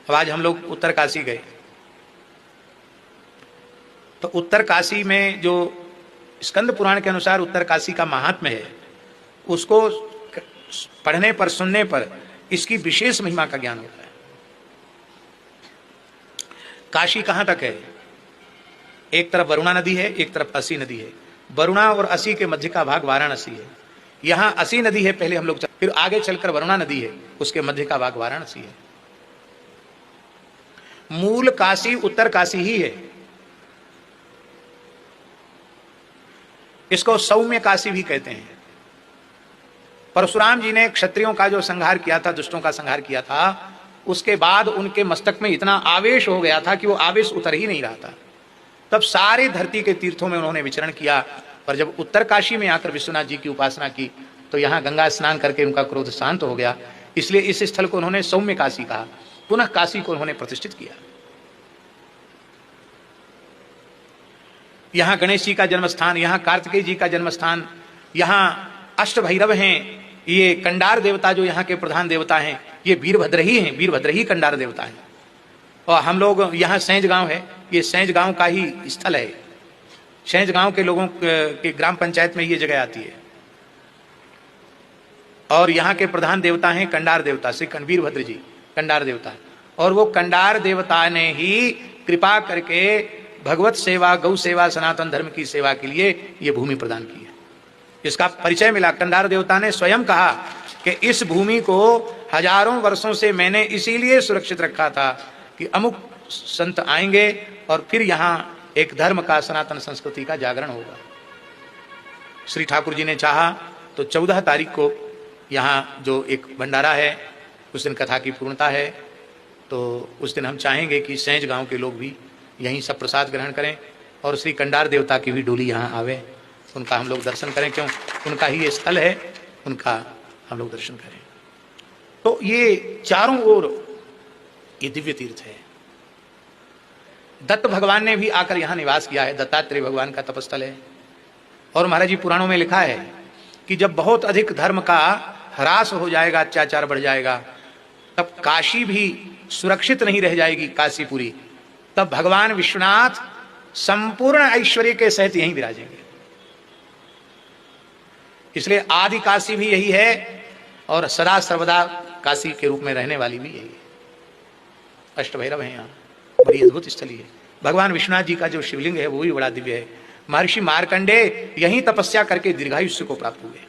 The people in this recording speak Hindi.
अब आज हम लोग उत्तर काशी गए, तो उत्तर काशी में जो स्कंद पुराण के अनुसार उत्तर काशी का महात्म्य है, उसको पढ़ने पर, सुनने पर इसकी विशेष महिमा का ज्ञान होता है। काशी कहां तक है? एक तरफ वरुणा नदी है, एक तरफ असी नदी है। वरुणा और असी के मध्य का भाग वाराणसी है। यहां असी नदी है, पहले हम लोग फिर आगे चलकर वरुणा नदी है, उसके मध्य का भाग वाराणसी है। मूल काशी उत्तर काशी ही है। इसको सौम्य काशी भी कहते हैं। परशुराम जी ने क्षत्रियों का जो संहार किया था, दुष्टों का संहार किया था, उसके बाद उनके मस्तक में इतना आवेश हो गया था कि वो आवेश उतर ही नहीं रहा था। तब सारे धरती के तीर्थों में उन्होंने विचरण किया, पर जब उत्तर काशी में आकर विश्वनाथ जी की उपासना की तो यहाँ गंगा स्नान करके उनका क्रोध शांत हो गया। इसलिए इस स्थल को उन्होंने सौम्य काशी कहा। पुनः काशी को उन्होंने प्रतिष्ठित किया। यहाँ गणेश जी का जन्मस्थान, यहाँ कार्तिकेय जी का जन्मस्थान, यहाँ अष्टभैरव हैं। ये कंडार देवता जो यहाँ के प्रधान देवता हैं, ये वीरभद्र ही हैं, वीरभद्र ही कंडार देवता हैं। और हम लोग यहाँ सैंज गांव है, ये सैंज गांव का ही स्थल है। सैंज गांव के लोगों के ग्राम पंचायत में ये जगह आती है। और यहाँ के प्रधान देवता हैं कंडार देवता, श्री वीरभद्र जी कंडार देवता। और वो कंडार देवता ने ही कृपा करके भगवत सेवा, गौ सेवा, सनातन धर्म की सेवा के लिए ये भूमि प्रदान की है। इसका परिचय मिला। कंडार देवता ने स्वयं कहा कि इस भूमि को हजारों वर्षों से मैंने इसीलिए सुरक्षित रखा था कि अमुक संत आएंगे और फिर यहाँ एक धर्म का, सनातन संस्कृति का जागरण होगा। श्री ठाकुर जी ने चाहा तो 14 तारीख को यहाँ जो एक भंडारा है, उस दिन कथा की पूर्णता है, तो उस दिन हम चाहेंगे कि सैंज गांव के लोग भी यहीं सब प्रसाद ग्रहण करें और श्री कंडार देवता की भी डोली यहाँ आवे, उनका हम लोग दर्शन करें। क्यों? उनका ही ये स्थल है, उनका हम लोग दर्शन करें। तो ये चारों ओर ये दिव्य तीर्थ है। दत्त भगवान ने भी आकर यहाँ निवास किया है। दत्तात्रेय भगवान का तपस्थल है। और महाराज जी पुराणों में लिखा है कि जब बहुत अधिक धर्म का ह्रास हो जाएगा, अत्याचार बढ़ जाएगा, तब काशी भी सुरक्षित नहीं रह जाएगी, काशीपुरी, तब भगवान विश्वनाथ संपूर्ण ऐश्वर्य के सहित यहीं विराजेंगे। इसलिए आदि काशी भी यही है और सदा सर्वदा काशी के रूप में रहने वाली भी यही है। अष्टभैरव है यहाँ, बड़ी अद्भुत स्थली है। भगवान विश्वनाथ जी का जो शिवलिंग है वो भी बड़ा दिव्य है। महर्षि मार्कंडेय यहीं तपस्या करके दीर्घायुष्य को प्राप्त हुए।